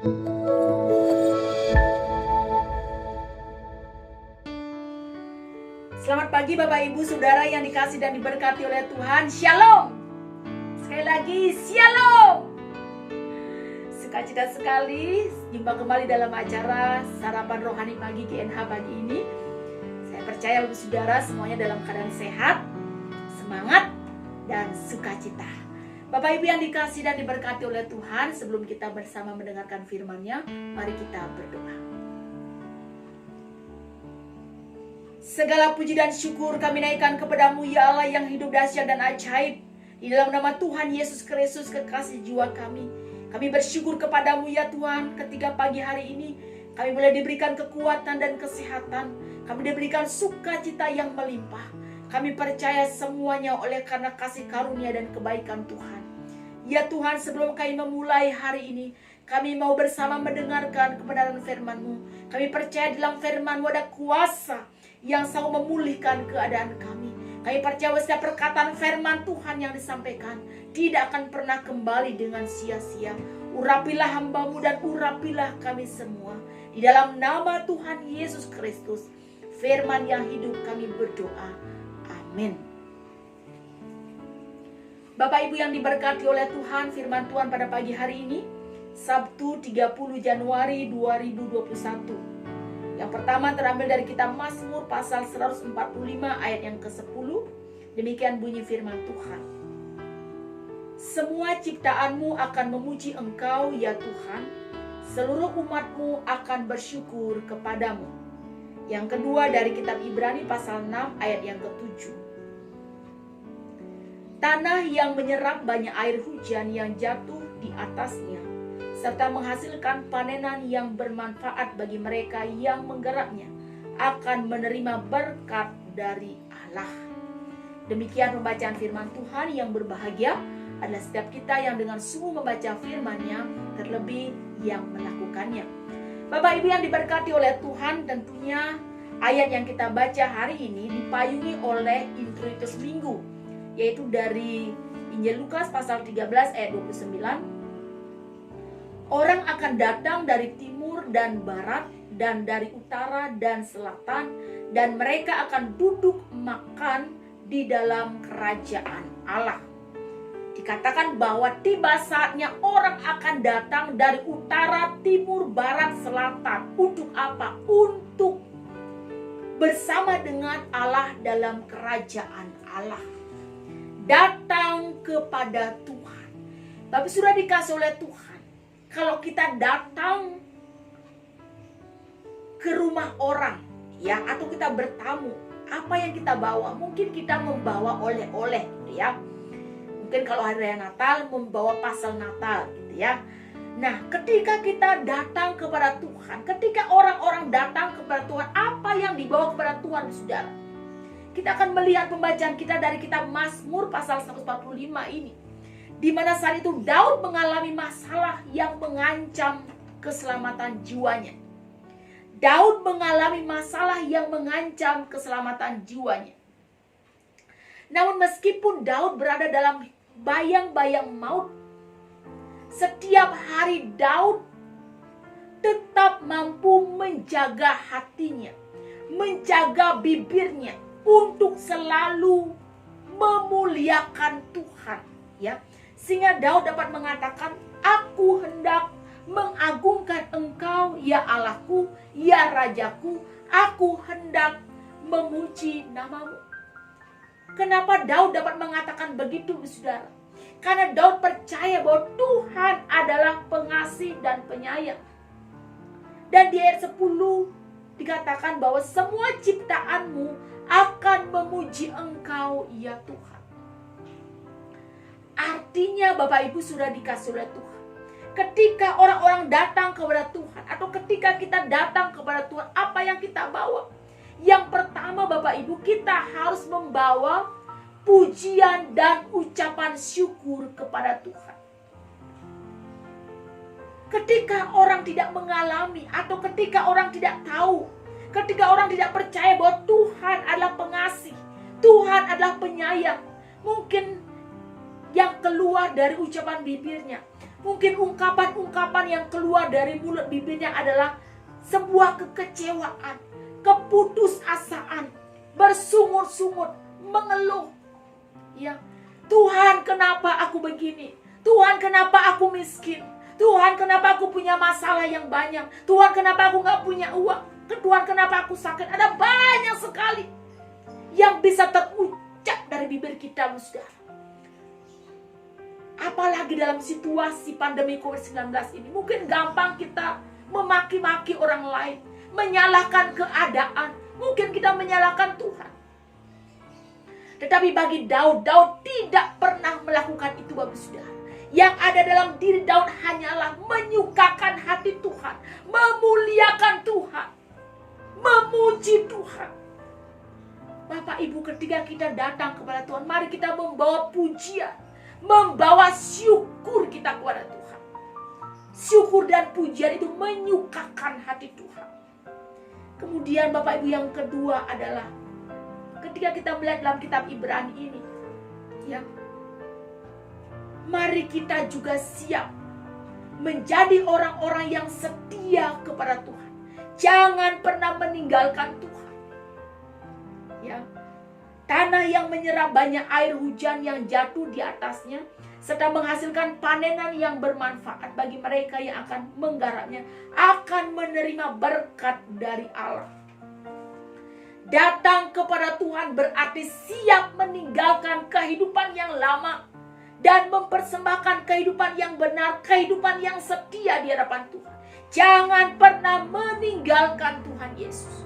Selamat pagi Bapak Ibu Saudara yang dikasih dan diberkati oleh Tuhan. Shalom. Sekali lagi Shalom. Sukacita sekali jumpa kembali dalam acara Sarapan Rohani Pagi GNH pagi ini. Saya percaya Bapak Saudara semuanya dalam keadaan sehat, semangat, dan sukacita. Bapak Ibu yang dikasih dan diberkati oleh Tuhan, sebelum kita bersama mendengarkan firman-Nya, mari kita berdoa. Segala puji dan syukur kami naikkan kepadamu ya Allah yang hidup dahsyat dan ajaib. Di dalam nama Tuhan Yesus Kristus kekasih jiwa kami. Kami bersyukur kepadamu ya Tuhan ketika pagi hari ini kami boleh diberikan kekuatan dan kesehatan. Kami diberikan sukacita yang melimpah. Kami percaya semuanya oleh karena kasih karunia dan kebaikan Tuhan. Ya Tuhan, sebelum kami memulai hari ini, kami mau bersama mendengarkan kebenaran firman-Mu. Kami percaya dalam firman-Mu ada kuasa yang selalu memulihkan keadaan kami. Kami percaya setiap perkataan firman Tuhan yang disampaikan tidak akan pernah kembali dengan sia-sia. Urapilah hamba-Mu dan urapilah kami semua. Di dalam nama Tuhan Yesus Kristus, firman yang hidup kami berdoa. Amin. Bapak Ibu yang diberkati oleh Tuhan, firman Tuhan pada pagi hari ini, Sabtu 30 Januari 2021. Yang pertama terambil dari kitab Mazmur pasal 145 ayat yang ke-10. Demikian bunyi firman Tuhan. Semua ciptaan-Mu akan memuji Engkau ya Tuhan. Seluruh umat-Mu akan bersyukur kepadamu. Yang kedua dari kitab Ibrani pasal 6 ayat yang ke-7. Tanah yang menyerap banyak air hujan yang jatuh di atasnya, serta menghasilkan panenan yang bermanfaat bagi mereka yang menggarapnya, akan menerima berkat dari Allah. Demikian pembacaan firman Tuhan. Yang berbahagia adalah setiap kita yang dengan sungguh membaca firman-Nya, terlebih yang melakukannya. Bapak Ibu yang diberkati oleh Tuhan, tentunya ayat yang kita baca hari ini dipayungi oleh introitus minggu, yaitu dari Injil Lukas pasal 13 ayat 29. Orang akan datang dari timur dan barat dan dari utara dan selatan, dan mereka akan duduk makan di dalam kerajaan Allah. Dikatakan bahwa tiba saatnya orang akan datang dari utara, timur, barat, selatan. Untuk apa? Untuk bersama dengan Allah dalam kerajaan Allah. Datang kepada Tuhan. Bapak sudah dikasih oleh Tuhan. Kalau kita datang ke rumah orang, ya, atau kita bertamu, apa yang kita bawa? Mungkin kita membawa oleh-oleh, gitu ya. Mungkin kalau hari raya Natal membawa pastel Natal, gitu ya. Nah, ketika kita datang kepada Tuhan, ketika orang-orang datang kepada Tuhan, apa yang dibawa kepada Tuhan, saudara? Kita akan melihat pembacaan kita dari kitab Mazmur pasal 145 ini, di mana saat itu Daud mengalami masalah yang mengancam keselamatan jiwanya. Daud mengalami masalah yang mengancam keselamatan jiwanya. Namun meskipun Daud berada dalam bayang-bayang maut, setiap hari Daud tetap mampu menjaga hatinya, menjaga bibirnya untuk selalu memuliakan Tuhan, ya. Sehingga Daud dapat mengatakan, aku hendak mengagungkan Engkau ya Allahku, ya Rajaku, aku hendak memuji nama-Mu. Kenapa Daud dapat mengatakan begitu, saudara? Karena Daud percaya bahwa Tuhan adalah pengasih dan penyayang. Dan di ayat 10 dikatakan bahwa semua ciptaan-Mu akan memuji Engkau ya Tuhan. Artinya Bapak Ibu sudah dikasih oleh Tuhan. Ketika orang-orang datang kepada Tuhan, atau ketika kita datang kepada Tuhan, apa yang kita bawa? Yang pertama Bapak Ibu, kita harus membawa pujian dan ucapan syukur kepada Tuhan. Ketika orang tidak mengalami, atau ketika orang tidak tahu, ketika orang tidak percaya bahwa Tuhan adalah pengasih, Tuhan adalah penyayang, mungkin yang keluar dari ucapan bibirnya Mungkin ungkapan-ungkapan yang keluar dari mulut bibirnya adalah sebuah kekecewaan, keputusasaan, bersungut-sungut, mengeluh. Ya, Tuhan, kenapa aku begini? Tuhan, kenapa aku miskin? Tuhan, kenapa aku punya masalah yang banyak? Tuhan, kenapa aku gak punya uang? Tuhan, kenapa aku sakit? Ada banyak sekali yang bisa terucap dari bibir kita, saudara. Apalagi dalam situasi pandemi COVID-19 ini. Mungkin gampang kita memaki-maki orang lain, menyalahkan keadaan. Mungkin kita menyalahkan Tuhan. Tetapi bagi Daud tidak pernah melakukan itu, Bapak Saudara. Yang ada dalam diri Daud hanyalah menyukakan hati Tuhan, memuliakan Tuhan, memuji Tuhan. Bapak Ibu, ketika kita datang kepada Tuhan, mari kita membawa pujian, membawa syukur kita kepada Tuhan. Syukur dan pujian itu menyukakan hati Tuhan. Kemudian Bapak Ibu, yang kedua adalah ketika kita melihat dalam kitab Ibrani ini, ya, mari kita juga siap menjadi orang-orang yang setia kepada Tuhan. Jangan pernah meninggalkan Tuhan. Ya. Tanah yang menyerap banyak air hujan yang jatuh di atasnya, serta menghasilkan panenan yang bermanfaat bagi mereka yang akan menggarapnya, akan menerima berkat dari Allah. Datang kepada Tuhan berarti siap meninggalkan kehidupan yang lama dan mempersembahkan kehidupan yang benar, kehidupan yang setia di hadapan Tuhan. Jangan pernah meninggalkan Tuhan Yesus.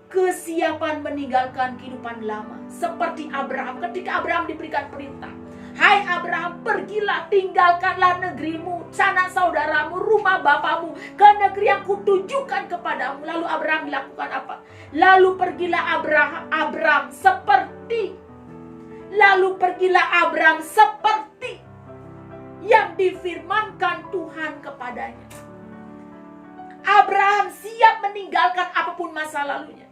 Kesiapan meninggalkan kehidupan lama, seperti Abraham. Ketika Abraham diberikan perintah, hai Abraham, pergilah, tinggalkanlah negerimu, sanak saudaramu, rumah bapamu, ke negeri yang kutujukan kepadamu. Lalu Abraham dilakukan apa? Lalu pergilah Abraham seperti yang difirmankan Tuhan kepadanya. Abraham siap meninggalkan apapun masa lalunya.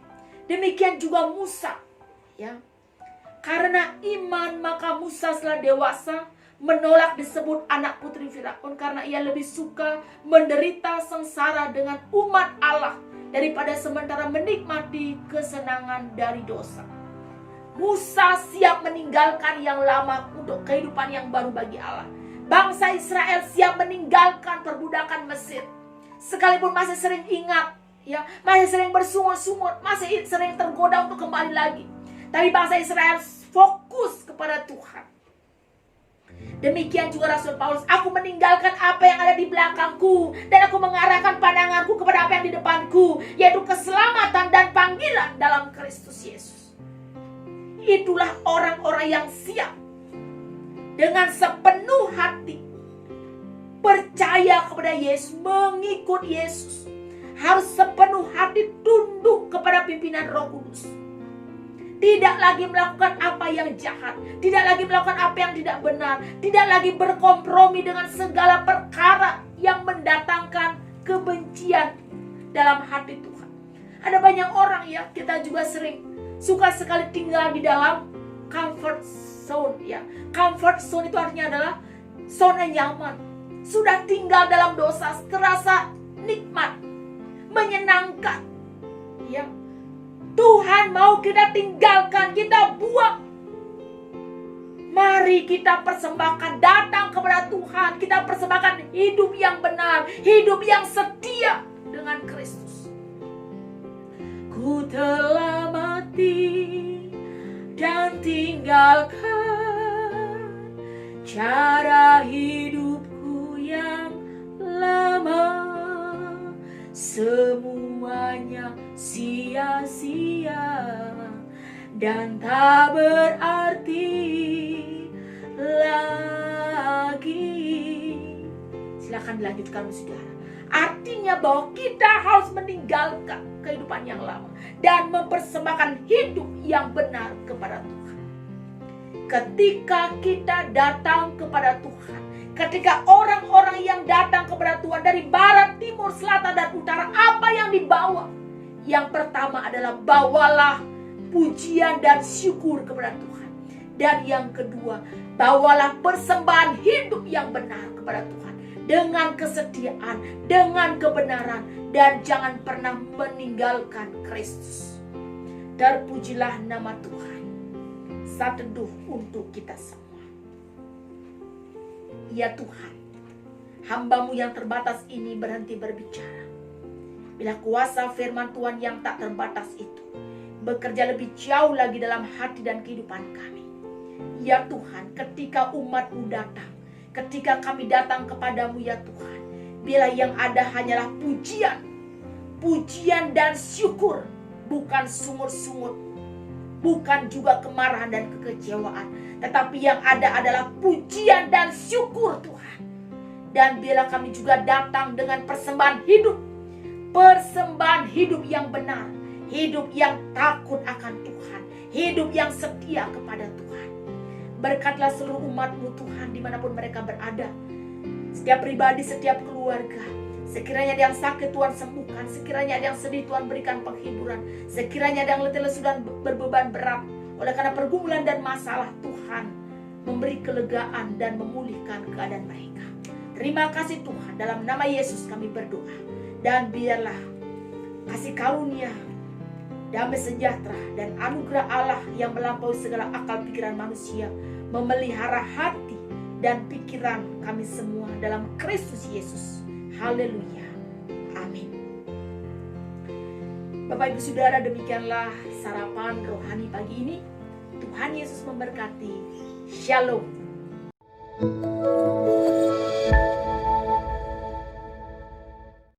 Demikian juga Musa, ya. Karena iman maka Musa setelah dewasa menolak disebut anak putri Firaun, karena ia lebih suka menderita sengsara dengan umat Allah daripada sementara menikmati kesenangan dari dosa. Musa siap meninggalkan yang lama untuk kehidupan yang baru bagi Allah. Bangsa Israel siap meninggalkan perbudakan Mesir. Sekalipun masih sering ingat, ya, masih sering bersungut-sungut, masih sering tergoda untuk kembali lagi. Tapi bangsa Israel fokus kepada Tuhan. Demikian juga Rasul Paulus, aku meninggalkan apa yang ada di belakangku dan aku mengarahkan pandanganku kepada apa yang di depanku, yaitu keselamatan dan panggilan dalam Kristus Yesus. Itulah orang-orang yang siap dengan sepenuh hati percaya kepada Yesus, mengikut Yesus. Harus sepenuh hati tunduk kepada pimpinan Roh Kudus. Tidak lagi melakukan apa yang jahat, tidak lagi melakukan apa yang tidak benar, tidak lagi berkompromi dengan segala perkara yang mendatangkan kebencian dalam hati Tuhan. Ada banyak orang, ya, kita juga sering suka sekali tinggal di dalam comfort zone, ya. Comfort zone itu artinya adalah zona nyaman. Sudah tinggal dalam dosa, terasa nikmat, menyenangkan, ya. Tuhan mau kita tinggalkan, kita buang. Mari kita persembahkan, datang kepada Tuhan, kita persembahkan hidup yang benar, hidup yang setia dengan Kristus. Ku telah mati dan tinggalkan cara hidupku yang lama. Semuanya sia-sia dan tak berarti lagi. Silakan dilanjutkan, saudara. Artinya bahwa kita harus meninggalkan kehidupan yang lama dan mempersembahkan hidup yang benar kepada Tuhan. Ketika kita datang kepada Tuhan, ketika orang-orang yang datang kepada Tuhan dari barat, timur, selatan, dan utara, apa yang dibawa? Yang pertama adalah bawalah pujian dan syukur kepada Tuhan. Dan yang kedua, bawalah persembahan hidup yang benar kepada Tuhan dengan kesetiaan, dengan kebenaran, dan jangan pernah meninggalkan Kristus. Terpujilah nama Tuhan. Saat teduh untuk kita semua. Ya Tuhan, hamba-Mu yang terbatas ini berhenti berbicara. Bila kuasa firman Tuhan yang tak terbatas itu bekerja lebih jauh lagi dalam hati dan kehidupan kami. Ya Tuhan, ketika umat-Mu datang, ketika kami datang kepadamu ya Tuhan, bila yang ada hanyalah pujian dan syukur, bukan sungut-sungut, bukan juga kemarahan dan kekecewaan, tetapi yang ada adalah pujian dan syukur Tuhan. Dan bila kami juga datang dengan persembahan hidup yang benar, hidup yang takut akan Tuhan, hidup yang setia kepada Tuhan. Berkatlah seluruh umat-Mu Tuhan dimanapun mereka berada, setiap pribadi, setiap keluarga. Sekiranya ada yang sakit Tuhan sembuhkan, sekiranya ada yang sedih Tuhan berikan penghiburan, sekiranya ada yang letih lesu dan berbeban berat oleh karena pergumulan dan masalah, Tuhan memberi kelegaan dan memulihkan keadaan mereka. Terima kasih Tuhan, dalam nama Yesus kami berdoa. Dan biarlah kasih karunia, damai sejahtera dan anugerah Allah yang melampaui segala akal pikiran manusia memelihara hati dan pikiran kami semua dalam Kristus Yesus. Haleluya. Amin. Bapak Ibu Saudara, demikianlah sarapan rohani pagi ini. Tuhan Yesus memberkati. Shalom.